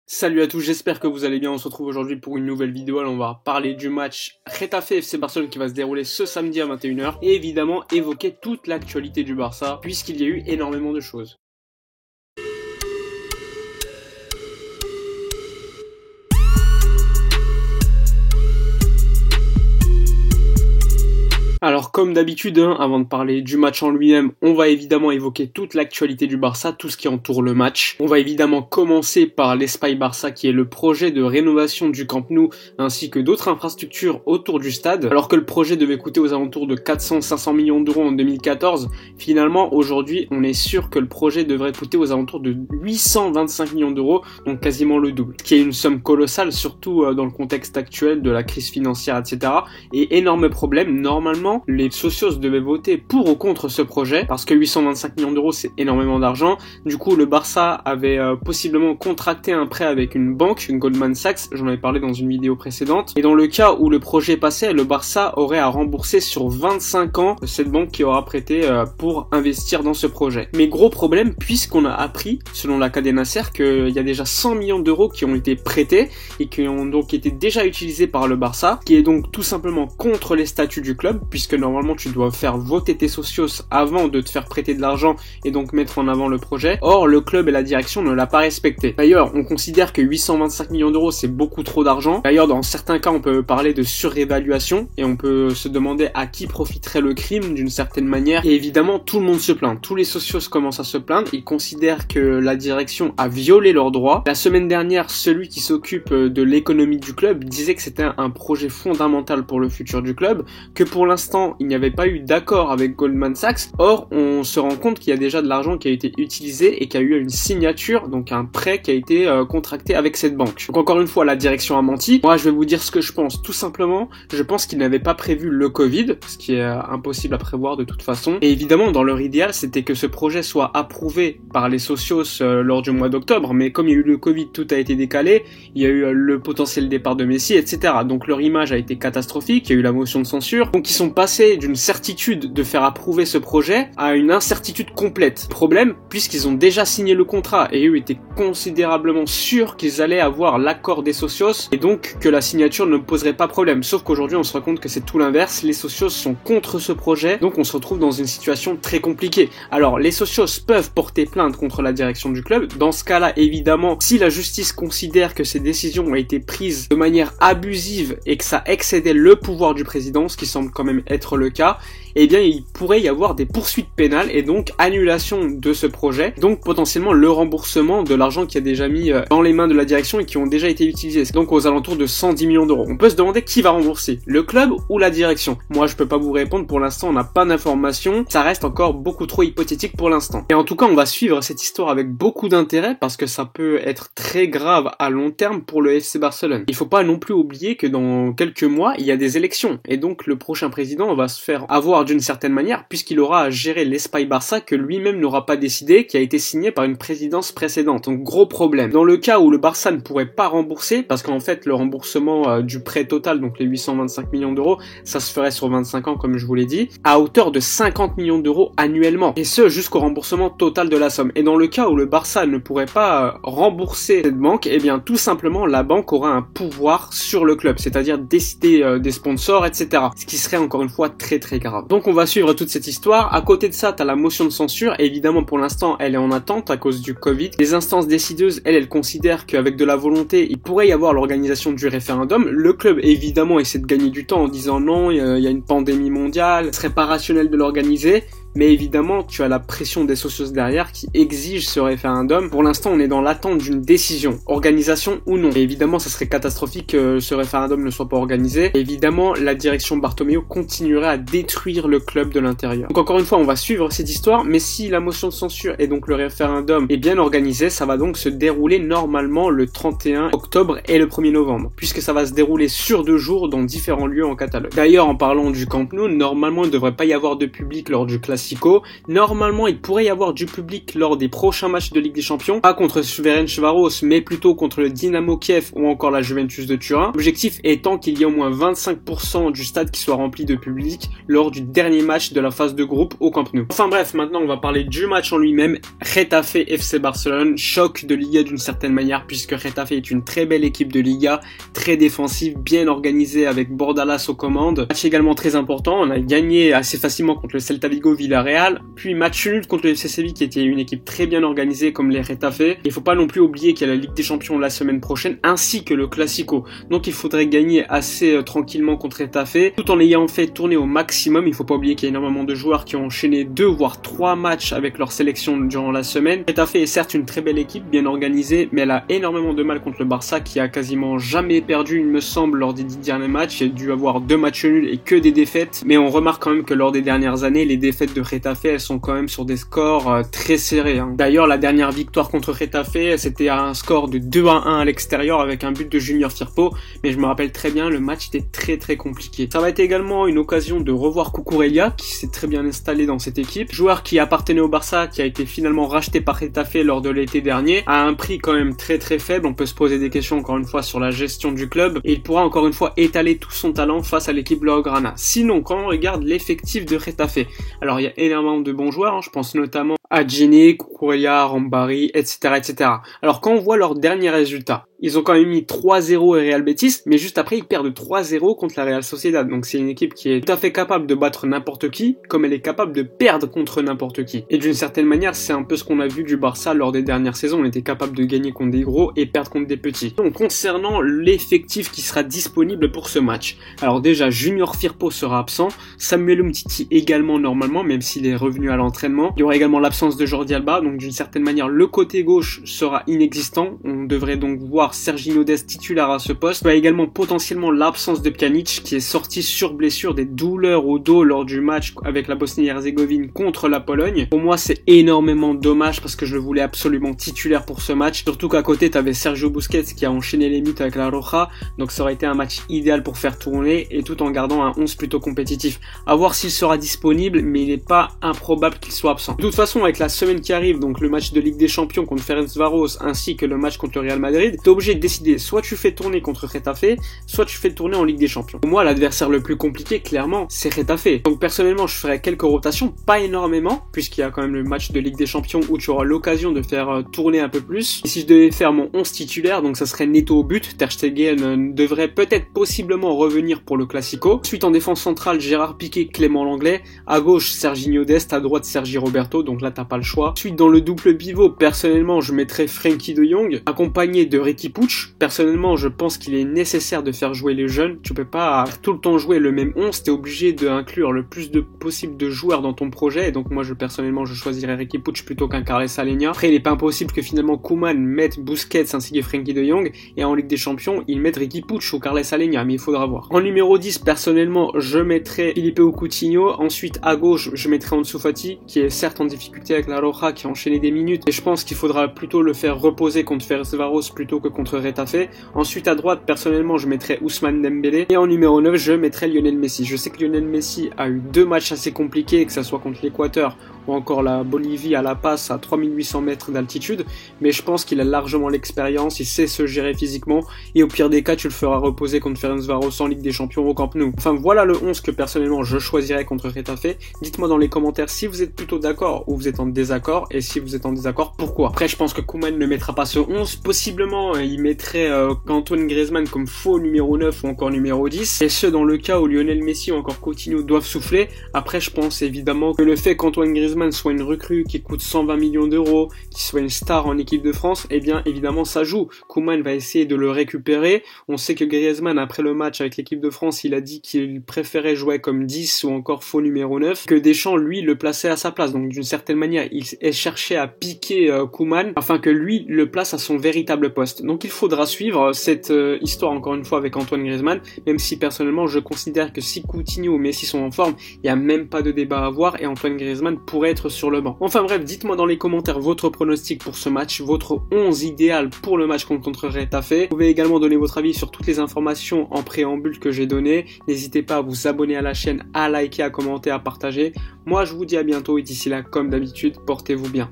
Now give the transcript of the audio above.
Salut à tous, j'espère que vous allez bien. On se retrouve aujourd'hui pour une nouvelle vidéo. Alors on va parler du match Getafe FC Barcelone qui va se dérouler ce samedi à 21 h et évidemment évoquer toute l'actualité du Barça puisqu'il y a eu énormément de choses. Alors comme d'habitude, avant de parler du match en lui-même, on va évidemment évoquer toute l'actualité du Barça, tout ce qui entoure le match. On va évidemment commencer par l'Espai Barça qui est le projet de rénovation du Camp Nou ainsi que d'autres infrastructures autour du stade. Alors que le projet devait coûter aux alentours de 400-500 millions d'euros en 2014, finalement aujourd'hui on est sûr que le projet devrait coûter aux alentours de 825 millions d'euros, donc quasiment le double. Ce qui est une somme colossale, surtout dans le contexte actuel de la crise financière, etc. Et énorme problème, normalement les socios devaient voter pour ou contre ce projet parce que 825 millions d'euros c'est énormément d'argent. Du coup le Barça avait possiblement contracté un prêt avec une banque, une Goldman Sachs, j'en avais parlé dans une vidéo précédente, et dans le cas où le projet passait, le Barça aurait à rembourser sur 25 ans cette banque qui aura prêté pour investir dans ce projet. Mais gros problème, puisqu'on a appris selon la Cadena Ser qu'il y a déjà 100 millions d'euros qui ont été prêtés et qui ont donc été déjà utilisés par le Barça, qui est donc tout simplement contre les statuts du club, puisque normalement tu dois faire voter tes socios avant de te faire prêter de l'argent et donc mettre en avant le projet. Or le club et la direction ne l'a pas respecté. D'ailleurs on considère que 825 millions d'euros c'est beaucoup trop d'argent. D'ailleurs dans certains cas on peut parler de surévaluation et on peut se demander à qui profiterait le crime d'une certaine manière. Et évidemment tout le monde se plaint, tous les socios commencent à se plaindre, ils considèrent que la direction a violé leurs droits. La semaine dernière celui qui s'occupe de l'économie du club disait que c'était un projet fondamental pour le futur du club, que pour l'instant il n'y avait pas eu d'accord avec Goldman Sachs. Or on se rend compte qu'il y a déjà de l'argent qui a été utilisé et qu'il y a eu une signature, donc un prêt qui a été contracté avec cette banque. Donc encore une fois la direction a menti. Moi je vais vous dire ce que je pense. Tout simplement je pense qu'ils n'avaient pas prévu le Covid, ce qui est impossible à prévoir de toute façon. Et évidemment dans leur idéal c'était que ce projet soit approuvé par les socios lors du mois d'octobre, mais comme il y a eu le Covid tout a été décalé, il y a eu le potentiel départ de Messi, etc. Donc leur image a été catastrophique, il y a eu la motion de censure, donc ils sont passés d'une certitude de faire approuver ce projet à une incertitude complète. Problème, puisqu'ils ont déjà signé le contrat et eux étaient considérablement sûrs qu'ils allaient avoir l'accord des socios et donc que la signature ne poserait pas problème. Sauf qu'aujourd'hui on se rend compte que c'est tout l'inverse, les socios sont contre ce projet, donc on se retrouve dans une situation très compliquée. Alors les socios peuvent porter plainte contre la direction du club. Dans ce cas-là, évidemment, si la justice considère que ces décisions ont été prises de manière abusive et que ça excédait le pouvoir du président, ce qui semble quand même être le cas, eh bien il pourrait y avoir des poursuites pénales et donc annulation de ce projet, donc potentiellement le remboursement de l'argent qui a déjà mis dans les mains de la direction et qui ont déjà été utilisés, donc aux alentours de 110 millions d'euros. On peut se demander qui va rembourser, le club ou la direction. Moi je peux pas vous répondre, pour l'instant on n'a pas d'informations, ça reste encore beaucoup trop hypothétique pour l'instant. Et en tout cas on va suivre cette histoire avec beaucoup d'intérêt parce que ça peut être très grave à long terme pour le FC Barcelone. Il faut pas non plus oublier que dans quelques mois il y a des élections et donc le prochain président va se faire avoir d'une certaine manière puisqu'il aura à gérer l'Espai Barça que lui-même n'aura pas décidé, qui a été signé par une présidence précédente. Donc gros problème. Dans le cas où le Barça ne pourrait pas rembourser, parce qu'en fait le remboursement du prêt total, donc les 825 millions d'euros, ça se ferait sur 25 ans comme je vous l'ai dit, à hauteur de 50 millions d'euros annuellement, et ce jusqu'au remboursement total de la somme. Et dans le cas où le Barça ne pourrait pas rembourser cette banque, eh bien tout simplement la banque aura un pouvoir sur le club, c'est-à-dire décider des sponsors, etc. Ce qui serait encore une fois très très grave. Donc on va suivre toute cette histoire. À côté de ça, t'as la motion de censure. Et évidemment, pour l'instant, elle est en attente à cause du Covid. Les instances décideuses, elles considèrent qu'avec de la volonté, il pourrait y avoir l'organisation du référendum. Le club, évidemment, essaie de gagner du temps en disant non, il y a une pandémie mondiale, ce serait pas rationnel de l'organiser. Mais évidemment, tu as la pression des socios derrière qui exigent ce référendum. Pour l'instant, on est dans l'attente d'une décision, organisation ou non. Et évidemment, ça serait catastrophique que ce référendum ne soit pas organisé. Et évidemment, la direction Bartomeu continuerait à détruire le club de l'intérieur. Donc encore une fois, on va suivre cette histoire, mais si la motion de censure et donc le référendum est bien organisé, ça va donc se dérouler normalement le 31 octobre et le 1er novembre, puisque ça va se dérouler sur 2 jours dans différents lieux en Catalogne. D'ailleurs, en parlant du Camp Nou, normalement, il ne devrait pas y avoir de public lors du classique Classico. Normalement, il pourrait y avoir du public lors des prochains matchs de Ligue des Champions, pas contre Ferencváros, mais plutôt contre le Dynamo Kiev ou encore la Juventus de Turin. L'objectif étant qu'il y ait au moins 25% du stade qui soit rempli de public lors du dernier match de la phase de groupe au Camp Nou. Enfin bref, maintenant on va parler du match en lui-même. Getafe FC Barcelone, choc de Liga d'une certaine manière, puisque Getafe est une très belle équipe de Liga, très défensive, bien organisée avec Bordalas aux commandes. Match également très important, on a gagné assez facilement contre le Celta Vigo Villarreal, puis match nul contre le FC Séville qui était une équipe très bien organisée comme les Getafe. Il faut pas non plus oublier qu'il y a la Ligue des Champions la semaine prochaine, ainsi que le Classico. Donc il faudrait gagner assez tranquillement contre Getafe, tout en ayant fait tourner au maximum. Il faut pas oublier qu'il y a énormément de joueurs qui ont enchaîné 2 voire 3 matchs avec leur sélection durant la semaine. Getafe est certes une très belle équipe, bien organisée, mais elle a énormément de mal contre le Barça qui a quasiment jamais perdu, il me semble, lors des 10 derniers matchs. Il a dû avoir 2 matchs nuls et que des défaites, mais on remarque quand même que lors des dernières années, les défaites de Getafe, elles sont quand même sur des scores très serrés. D'ailleurs, la dernière victoire contre Getafe, c'était à un score de 2-1 à l'extérieur avec un but de Junior Firpo, mais je me rappelle très bien, le match était très compliqué. Ça va être également une occasion de revoir Cucurella, qui s'est très bien installé dans cette équipe, joueur qui appartenait au Barça, qui a été finalement racheté par Getafe lors de l'été dernier, à un prix quand même très faible. On peut se poser des questions encore une fois sur la gestion du club, et il pourra encore une fois étaler tout son talent face à l'équipe Blaugrana. Sinon, quand on regarde l'effectif de Getafe, alors il y a énormément de bons joueurs, je pense notamment à Gini, Cucurella, Rambari, etc. Alors quand on voit leurs derniers résultats, ils ont quand même mis 3-0 au Real Betis, mais juste après ils perdent 3-0 contre la Real Sociedad. Donc c'est une équipe qui est tout à fait capable de battre n'importe qui, comme elle est capable de perdre contre n'importe qui. Et d'une certaine manière, c'est un peu ce qu'on a vu du Barça lors des dernières saisons. On était capable de gagner contre des gros et perdre contre des petits. Donc concernant l'effectif qui sera disponible pour ce match, alors déjà Junior Firpo sera absent, Samuel Umtiti également normalement, même s'il est revenu à l'entraînement. Il y aura également l'absence de Jordi Alba, donc d'une certaine manière le côté gauche sera inexistant. On devrait donc voir Serginho Dest titulaire à ce poste. Il y a également potentiellement l'absence de Pjanic qui est sorti sur blessure, des douleurs au dos lors du match avec la Bosnie-Herzégovine contre la Pologne. Pour moi c'est énormément dommage parce que je le voulais absolument titulaire pour ce match, surtout qu'à côté t'avais Sergio Busquets qui a enchaîné les minutes avec la Roja, donc ça aurait été un match idéal pour faire tourner et tout en gardant un 11 plutôt compétitif. À voir s'il sera disponible, mais il n'est pas improbable qu'il soit absent. De toute façon, avec la semaine qui arrive, donc le match de Ligue des Champions contre Ferencváros ainsi que le match contre le Real Madrid, t'es obligé de décider, soit tu fais tourner contre Getafe, soit tu fais tourner en Ligue des Champions. Pour moi, l'adversaire le plus compliqué, clairement, c'est Getafe. Donc personnellement, je ferai quelques rotations, pas énormément, puisqu'il y a quand même le match de Ligue des Champions où tu auras l'occasion de faire tourner un peu plus. Et si je devais faire mon 11 titulaire, donc ça serait Neto au but, Ter Stegen devrait peut-être possiblement revenir pour le Classico. Ensuite en défense centrale, Gérard Piqué, Clément Langlais, à gauche Serginho Dest, à droite Sergi Roberto, donc là t'as pas le choix. Ensuite dans le double pivot, personnellement je mettrais Frenkie de Jong, accompagné de Riqui Puig. Personnellement je pense qu'il est nécessaire de faire jouer les jeunes, tu peux pas tout le temps jouer le même 11, t'es obligé d'inclure le plus possible de joueurs dans ton projet, et donc moi personnellement je choisirais Riqui Puig plutôt qu'un Carles Alenia. Après il est pas impossible que finalement Koeman mette Busquets ainsi que Frenkie de Jong, et en Ligue des Champions il mette Riqui Puig ou Carles Alenia, mais il faudra voir. En numéro 10, personnellement je mettrais Filipe Coutinho. Ensuite à gauche je mettrais Ansu Fati, qui est certes en difficulté avec la Roja, qui a enchaîné des minutes, et je pense qu'il faudra plutôt le faire reposer contre Ferencváros plutôt que contre Getafe. Ensuite à droite, personnellement je mettrais Ousmane Dembélé, et en numéro 9 je mettrais Lionel Messi. Je sais que Lionel Messi a eu 2 matchs assez compliqués, que ça soit contre l'Équateur ou encore la Bolivie à La Paz à 3800 mètres d'altitude, mais je pense qu'il a largement l'expérience, il sait se gérer physiquement, et au pire des cas tu le feras reposer contre Ferencváros en Ligue des Champions au Camp Nou. Enfin voilà le 11 que personnellement je choisirais contre Getafe. Dites-moi dans les commentaires si vous êtes plutôt d'accord ou vous êtes en désaccord, et si vous êtes en désaccord, pourquoi. Après je pense que Koeman ne mettra pas ce 11, possiblement il mettrait Antoine Griezmann comme faux numéro 9 ou encore numéro 10, et ce dans le cas où Lionel Messi ou encore Coutinho doivent souffler. Après je pense évidemment que le fait qu'Antoine Griezmann soit une recrue qui coûte 120 millions d'euros, qui soit une star en équipe de France, eh bien évidemment ça joue. Koeman va essayer de le récupérer. On sait que Griezmann après le match avec l'équipe de France, il a dit qu'il préférait jouer comme 10 ou encore faux numéro 9, que Deschamps lui le plaçait à sa place. Donc d'une certaine manière il cherchait à piquer Koeman afin que lui le place à son véritable poste. Donc Donc il faudra suivre cette histoire encore une fois avec Antoine Griezmann, même si personnellement je considère que si Coutinho ou Messi sont en forme, il n'y a même pas de débat à avoir et Antoine Griezmann pourrait être sur le banc. Enfin bref, dites-moi dans les commentaires votre pronostic pour ce match, votre 11 idéal pour le match contre Getafe. Vous pouvez également donner votre avis sur toutes les informations en préambule que j'ai données. N'hésitez pas à vous abonner à la chaîne, à liker, à commenter, à partager. Moi je vous dis à bientôt et d'ici là, comme d'habitude, portez-vous bien.